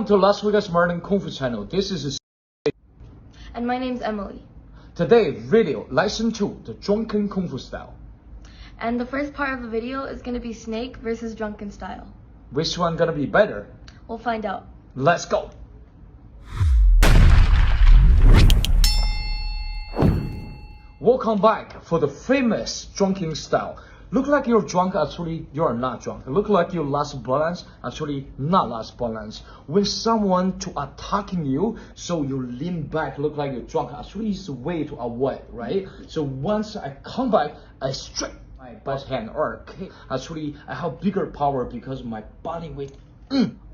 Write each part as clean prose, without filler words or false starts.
Welcome to Las Vegas Martin Kung Fu channel. This is And my name's Emily. today video lesson 2, the Drunken Kung Fu style. And the first part of the video is going to be snake versus drunken style. Which one gonna be better? We'll find out. Let's go. Welcome back for the famous drunken style. Look like you're drunk, actually you're not drunk. Look like you lost balance, actually not lost balance. When someone to attacking you, so you lean back, look like you're drunk, actually it's a way to avoid, right? So once I come back, I strike my left hand or kick. Actually I have bigger power because my body weight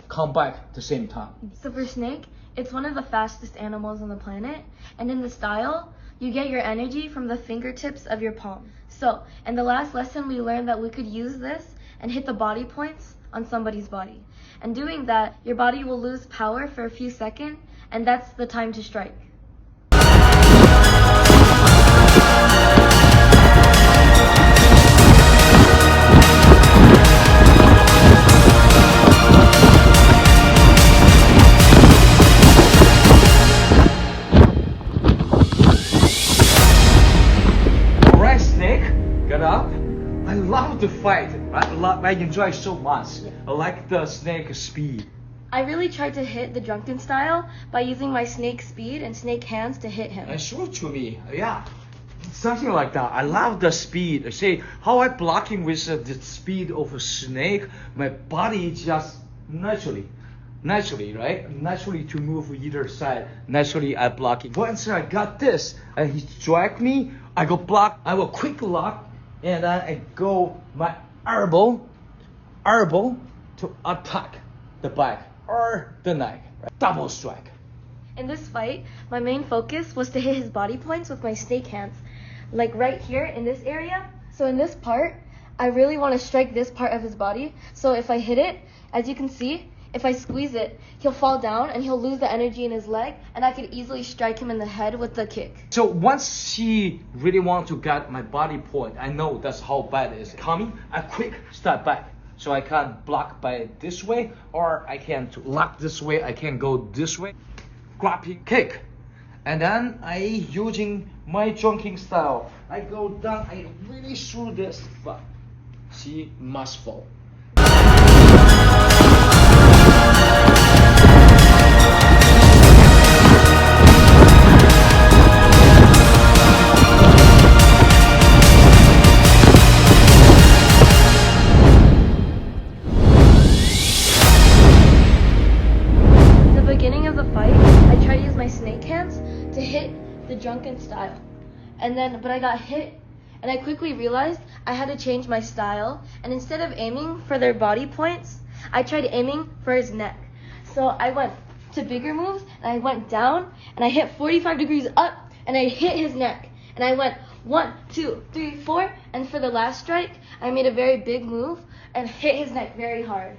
come back at the same time. So for snake, it's one of the fastest animals on the planet. And in the style, you get your energy from the fingertips of your palm. So, in the last lesson, we learned that we could use this and hit the body points on somebody's body. And doing that, your body will lose power for a few seconds, and that's the time to strike. Get up. I love the fight. I enjoy it so much. I like the snake speed. I really tried to hit the drunken style by using my snake speed and snake hands to hit him. Show it to me. Yeah, something like that. I love the speed. See how I blocking with the speed of a snake. My body just naturally, right? Naturally to move either side. Naturally I blocking. Once I got this, and he strike me, I go block. I will quick lock. And then I go my elbow to attack the back or the neck. Right? Double strike. In this fight, my main focus was to hit his body points with my snake hands. Like right here in this area. So in this part, I really want to strike this part of his body. So if I hit it, as you can see, if I squeeze it, he'll fall down and he'll lose the energy in his leg, and I could easily strike him in the head with the kick. So once he really want to get my body point, I know that's how bad it is. Coming, I quick step back. So I can block by this way, or I can to lock this way, I can go this way. Grappling kick. And then I using my drunken style. I go down, I really through this, but she must fall. To hit the drunken style, but I got hit, and I quickly realized I had to change my style, and instead of aiming for their body points, I tried aiming for his neck. So I went to bigger moves, and I went down, and I hit 45 degrees up, and I hit his neck, and I went 1, 2, 3, 4, and for the last strike, I made a very big move and hit his neck very hard.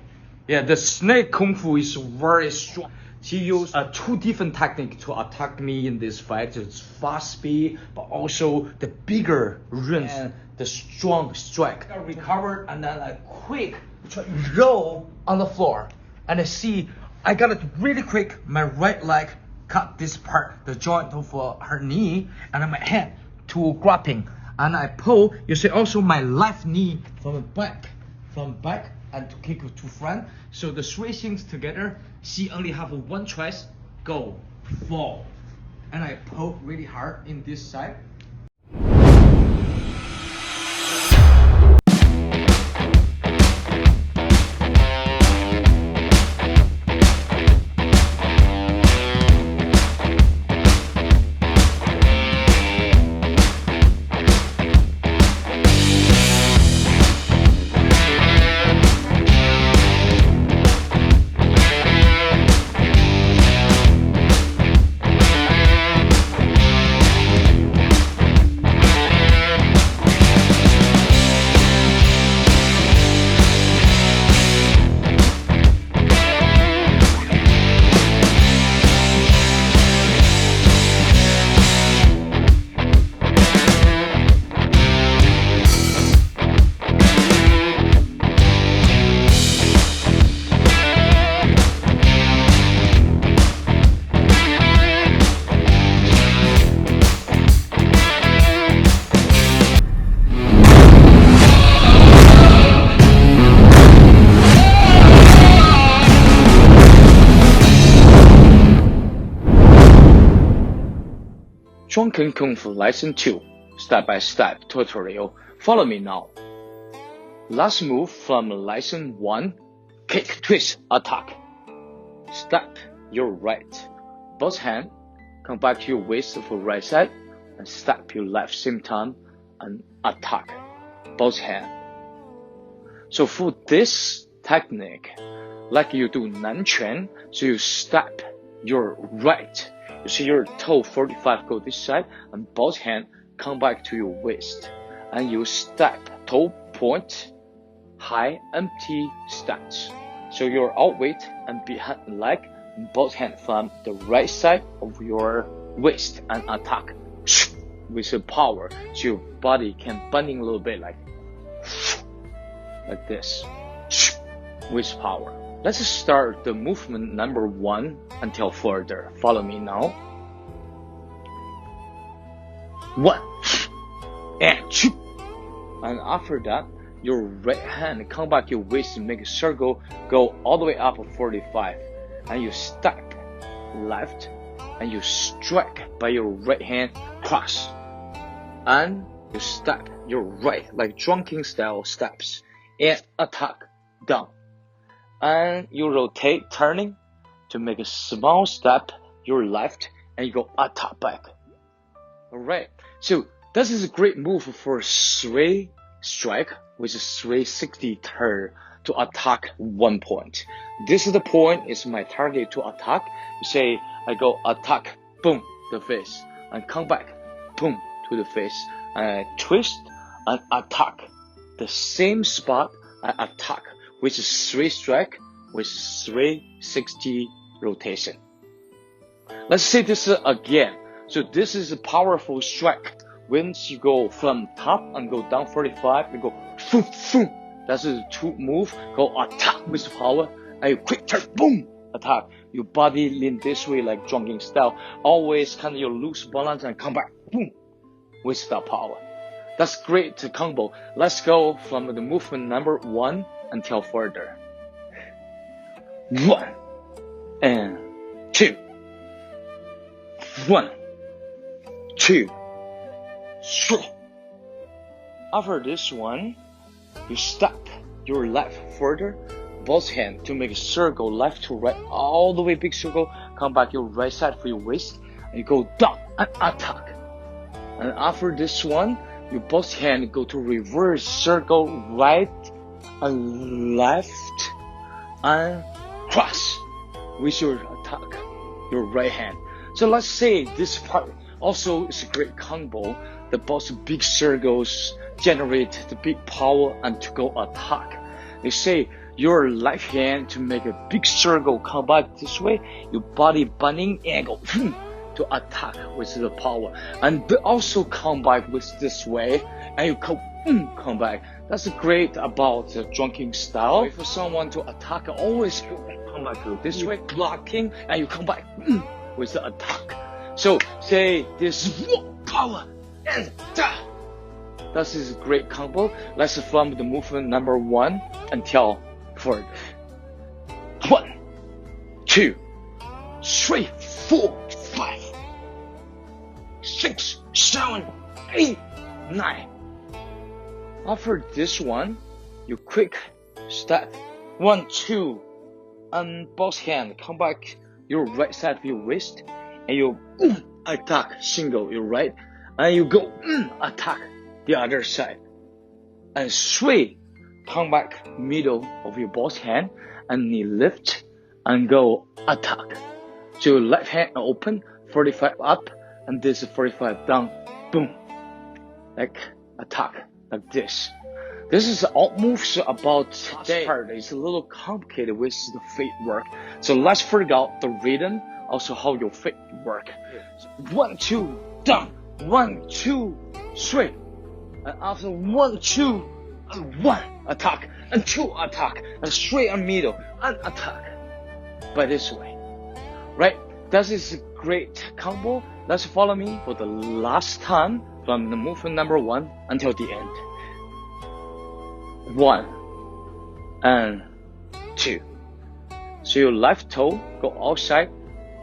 Yeah, the snake kung fu is very strong. She used 2 different techniques to attack me in this fight. It's fast speed, but also the bigger runs and the strong strike. I recovered and then I quick roll on the floor. And I see I got it really quick. My right leg cut this part, the joint of her knee, and then my hand to grappling. And I pull, you see also my left knee from back and to kick to front. So the 3 things together, she only have one choice, go, fall. And I pull really hard in this side. Drunken Kung Fu Lesson 2, step-by-step tutorial. Follow me now. Last move from Lesson 1, kick, twist, attack. Step your right, both hand, come back to your waist for right side, and step your left same time, and attack, both hand. So for this technique, like you do Nanquan, so you step your right, you see your toe 45 go this side, and both hand come back to your waist, and you step toe point, high empty stance. So your out weight and behind leg, both hands from the right side of your waist and attack with the power, so your body can bending a little bit like this with power. Let's start the movement number 1 until further. Follow me now. 1 and 2, and after that your right hand come back your waist and make a circle, go all the way up 45, and you step left and you strike by your right hand cross, and you step your right like drunken style steps and attack down, and you rotate turning to make a small step your left and you go attack back. Alright, so this is a great move for 3 strike with a 360 turn to attack 1 point. This is the point, is my target to attack. You say I go attack, boom, the face, and come back, boom, to the face, and I twist and attack the same spot. I attack with a 3 strike with 360 rotation. Let's say this again. So this is a powerful strike. Once you go from top and go down 45, you go boom, boom. That's a 2 move. Go attack with power, and you quick turn, boom, attack. Your body lean this way like drunken style. Always kind of your loose balance and come back, boom, with that power. That's great combo. Let's go from the movement number 1 until further. 1 and 2. 1, 2, 3. After this one, you step your left further, both hands to make a circle, left to right, all the way big circle. Come back your right side for your waist, and you go down and attack. And after this one, you both hands go to reverse circle, right and left, and cross with your attack, your right hand. So let's say this part also is a great combo. The both big circles generate the big power and to go attack. They say your left hand to make a big circle, come back this way, your body bending and go to attack with the power, and also come back with this way, and you come back. That's great about the drunken style. For someone to attack, always come back this way, blocking, and you come back with the attack. So say this power and da. That is a great combo. Let's from the movement number 1 until further. 1, 2, 3, 4, 5, 6, 7, 8, 9. After this one, you quick step 1, 2, and both hands come back your right side of your waist, and you attack single your right, and you go attack the other side, and 3 come back middle of your both hand, and knee lift and go attack. So your left hand open, 45 up, and this is 45 down, boom, like attack like this. This is all moves about today. Part is a little complicated with the feet work. So let's figure out the rhythm, also how your feet work. 1, 2, down. 1, 2, 3. And after 1, 2, and 1 attack, and 2 attack, and 3 and middle, and attack. By this way, right? That is a great combo. Let's follow me for the last time from the movement number 1 until the end. 1 and 2. So your left toe go outside,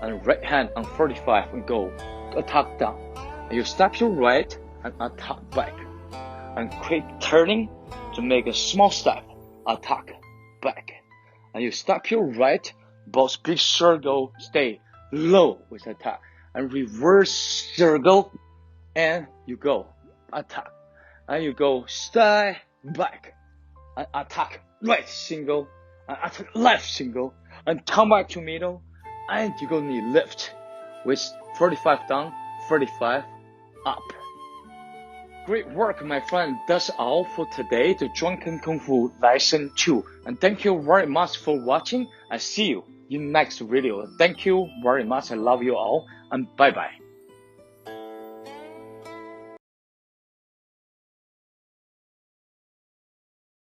and right hand on 45 and go attack down. You step your right and attack back. And quick turning to make a small step, attack back. And you step your right, both big circle, stay low with attack. And reverse circle, and you go, attack. And you go, step back, and attack right single, and attack left single, and come back to middle, and you go knee lift with 45 down, 45 up. Great work, my friend. That's all for today, the Drunken Kung Fu Lesson 2. And thank you very much for watching. I see you in next video. Thank you very much. I love you all, and bye-bye.